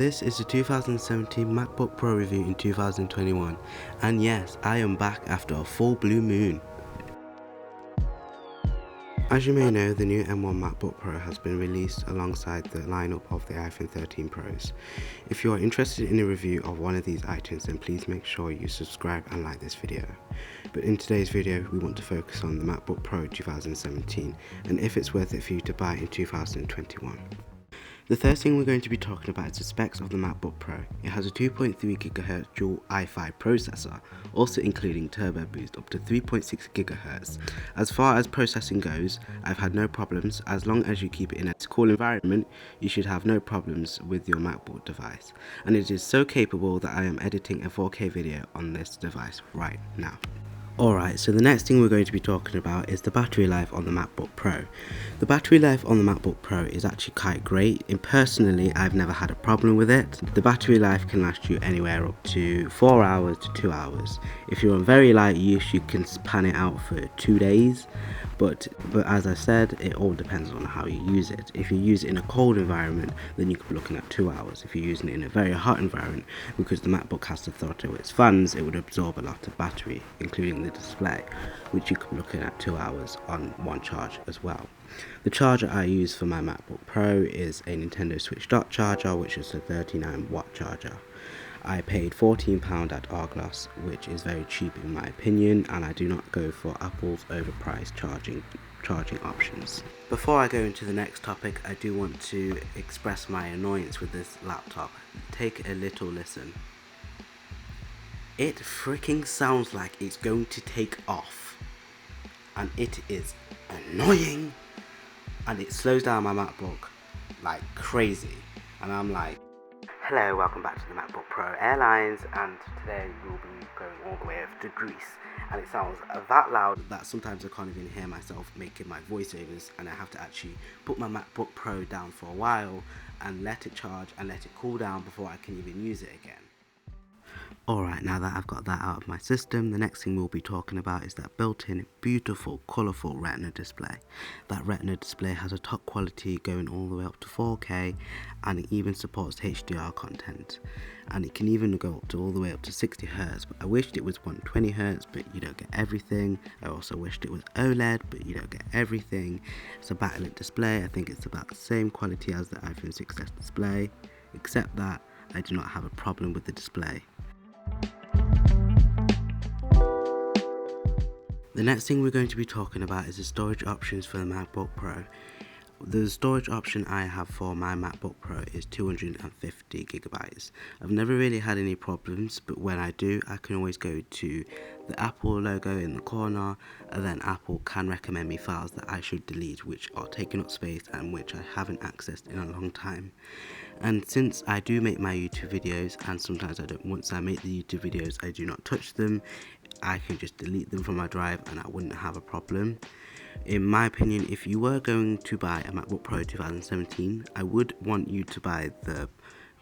This is the 2017 MacBook Pro review in 2021, and yes, I am back after a full blue moon. As you may know, the new M1 MacBook Pro has been released alongside the lineup of the iPhone 13 Pros. If you are interested in a review of one of these items, then please make sure you subscribe and like this video. But in today's video, we want to focus on the MacBook Pro 2017 and if it's worth it for you to buy in 2021. The first thing we're going to be talking about is the specs of the MacBook Pro. It has a 2.3 GHz dual i5 processor, also including turbo boost up to 3.6 GHz. As far as processing goes, I've had no problems. As long as you keep it in a cool environment, you should have no problems with your MacBook device. And it is so capable that I am editing a 4K video on this device right now. Alright, so the next thing we're going to be talking about is the battery life on the MacBook Pro. The battery life on the MacBook Pro is actually quite great, and personally I've never had a problem with it. The battery life can last you anywhere up to 4 hours to 2 hours. If you're on very light use, you can span it out for 2 days, but as I said, it all depends on how you use it. If you use it in a cold environment, then you could be looking at 2 hours. If you're using it in a very hot environment, because the MacBook has to throttle its fans, it would absorb a lot of battery, including the display, which you could be looking at 2 hours on one charge as well. The charger I use for my MacBook Pro is a Nintendo Switch dock charger, which is a 39-watt charger. I paid £14 at Argos, which is very cheap in my opinion, and I do not go for Apple's overpriced charging options. Before I go into the next topic, I do want to express my annoyance with this laptop. Take a little listen. It freaking sounds like it's going to take off, and it is annoying, and it slows down my MacBook like crazy, and I'm like, hello, welcome back to the MacBook Pro Airlines, and today we'll be going all the way over to Greece, and it sounds that loud that sometimes I can't even hear myself making my voiceovers, and I have to actually put my MacBook Pro down for a while and let it charge and let it cool down before I can even use it again. Alright, now that I've got that out of my system, the next thing we'll be talking about is that built-in, beautiful, colourful Retina display. That Retina display has a top quality going all the way up to 4K, and it even supports HDR content. And it can even go up to all the way up to 60Hz, but I wished it was 120Hz, but you don't get everything. I also wished it was OLED, but you don't get everything. It's a backlit display. I think it's about the same quality as the iPhone 6s display, except that I do not have a problem with the display. The next thing we're going to be talking about is the storage options for the MacBook Pro. The storage option I have for my MacBook Pro is 250 gigabytes. I've never really had any problems, but when I do, I can always go to the Apple logo in the corner, and then Apple can recommend me files that I should delete, which are taking up space and which I haven't accessed in a long time. And since I do make my YouTube videos, and sometimes I don't, once I make the YouTube videos, I do not touch them, I can just delete them from my drive and I wouldn't have a problem. In my opinion, if you were going to buy a MacBook Pro 2017, I would want you to buy the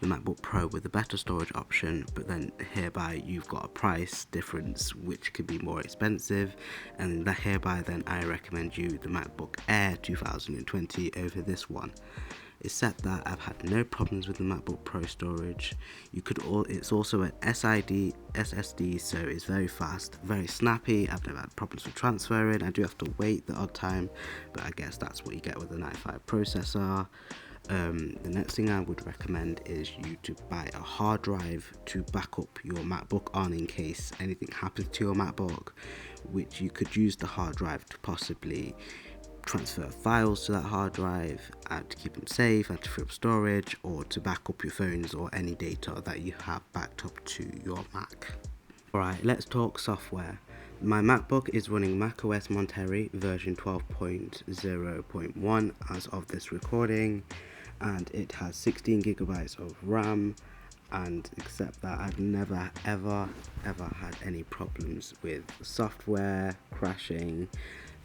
MacBook Pro with a better storage option, but then hereby you've got a price difference which could be more expensive, and hereby then I recommend you the MacBook Air 2020 over this one. Except that I've had no problems with the MacBook Pro storage. It's also an SSD, so it's very fast, very snappy. I've never had problems with transferring. I do have to wait the odd time, but I guess that's what you get with an i5 processor. The next thing I would recommend is you to buy a hard drive to back up your MacBook on in case anything happens to your MacBook, which you could use the hard drive to possibly transfer files to that hard drive and to keep them safe and to free up storage, or to back up your phones or any data that you have backed up to your Mac. Alright, let's talk software. My MacBook is running macOS Monterey version 12.0.1 as of this recording, and it has 16 gigabytes of RAM, and except that I've never ever had any problems with software crashing.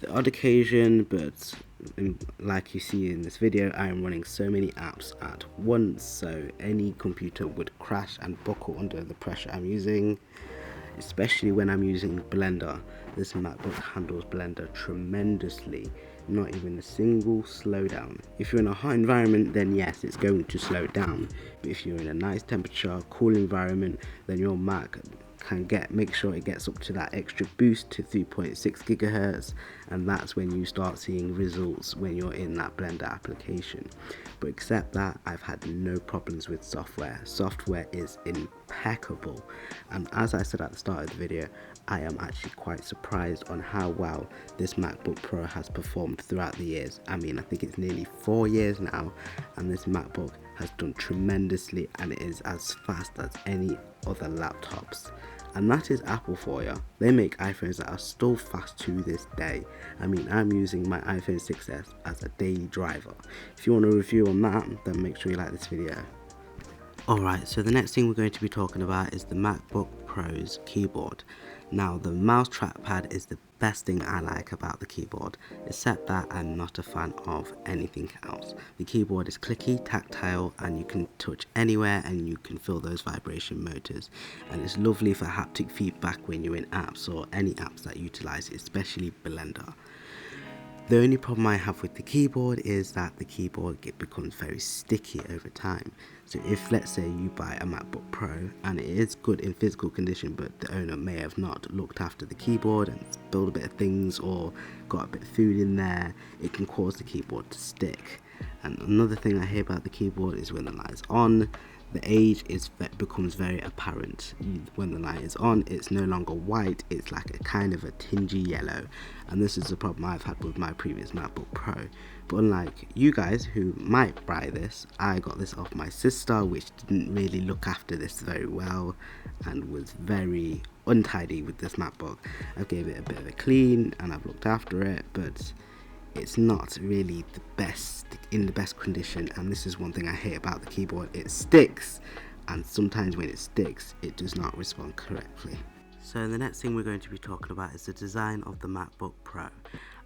The odd occasion, but like you see in this video, I am running so many apps at once, so any computer would crash and buckle under the pressure I'm using, especially when I'm using Blender. This MacBook handles Blender tremendously. not even a single slowdown. If you're in a hot environment, then yes, it's going to slow down. But if you're in a nice temperature, cool environment, then your Mac can make sure it gets up to that extra boost to 3.6 gigahertz, and that's when you start seeing results when you're in that Blender application. But except that, I've had no problems with software. Software is impeccable, and as I said at the start of the video, I am actually quite surprised on how well this MacBook Pro has performed throughout the years. I mean, I think it's nearly 4 years now, and this MacBook has done tremendously, and it is as fast as any other laptops. And that is Apple for you. They make iPhones that are still fast to this day. I mean, I'm using my iPhone 6s as a daily driver. If you want a review on that, then make sure you like this video. Alright, so the next thing we're going to be talking about is the MacBook Pro's keyboard. Now, the mouse trackpad is the best thing I like about the keyboard, except that I'm not a fan of anything else. The keyboard is clicky, tactile, and you can touch anywhere and you can feel those vibration motors. And it's lovely for haptic feedback when you're in apps or any apps that utilize it, especially Blender. The only problem I have with the keyboard is that the keyboard becomes very sticky over time. So if, let's say, you buy a MacBook Pro and it is good in physical condition, but the owner may have not looked after the keyboard and spilled a bit of things or got a bit of food in there, it can cause the keyboard to stick. And another thing I hear about the keyboard is when the light is on, the age becomes very apparent. When the light is on, it's no longer white, it's like a kind of a tingy yellow, and this is the problem I've had with my previous MacBook Pro. But unlike you guys who might buy this, I got this off my sister, which didn't really look after this very well and was very untidy with this MacBook. I gave it a bit of a clean and I've looked after it, but it's not really in the best condition, and this is one thing I hate about the keyboard. It sticks, and sometimes when it sticks, it does not respond correctly. So the next thing we're going to be talking about is the design of the MacBook Pro.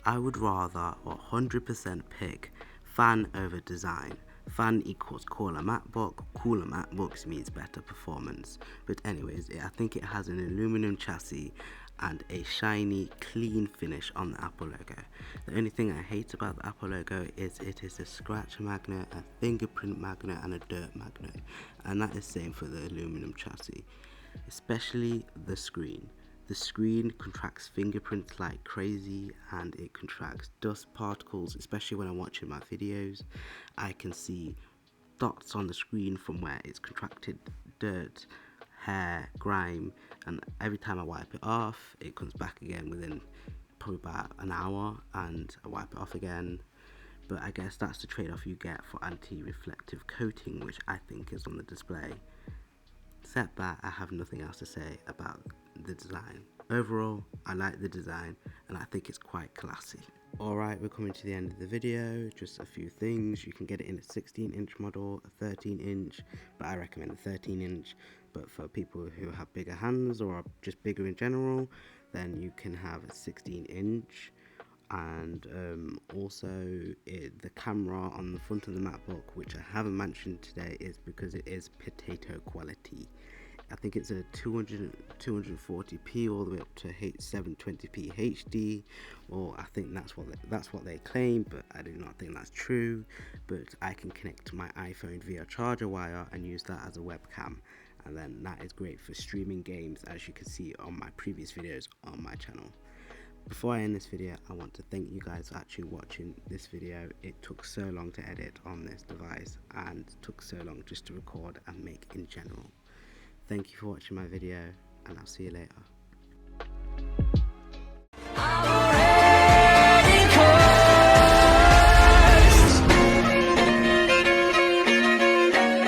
I would rather 100% pick fan over design. Fan equals cooler MacBook, cooler MacBooks means better performance. But anyways, I think it has an aluminum chassis and a shiny, clean finish on the Apple logo. The only thing I hate about the Apple logo is it is a scratch magnet, a fingerprint magnet, and a dirt magnet. And that is same for the aluminum chassis, especially the screen. The screen contracts fingerprints like crazy, and it contracts dust particles, especially when I'm watching my videos. I can see dots on the screen from where it's contracted dirt, hair, grime, and every time I wipe it off, it comes back again within probably about an hour, and I wipe it off again. But I guess that's the trade-off you get for anti-reflective coating, which I think is on the display. Except that, I have nothing else to say about the design. Overall, I like the design and I think it's quite classy. Alright, we're coming to the end of the video. Just a few things. You can get it in a 16-inch model, a 13-inch, but I recommend a 13-inch. But for people who have bigger hands or are just bigger in general, then you can have a 16-inch. And also the camera on the front of the MacBook, which I haven't mentioned today, is because it is potato quality. I think it's a 240p all the way up to 720p HD, or I think that's what they claim, but I do not think that's true. But I can connect my iPhone via charger wire and use that as a webcam, and then that is great for streaming games, as you can see on my previous videos on my channel. Before I end this video, I want to thank you guys for actually watching this video. It took so long to edit on this device and took so long just to record and make in general. Thank you for watching my video, and I'll see you later.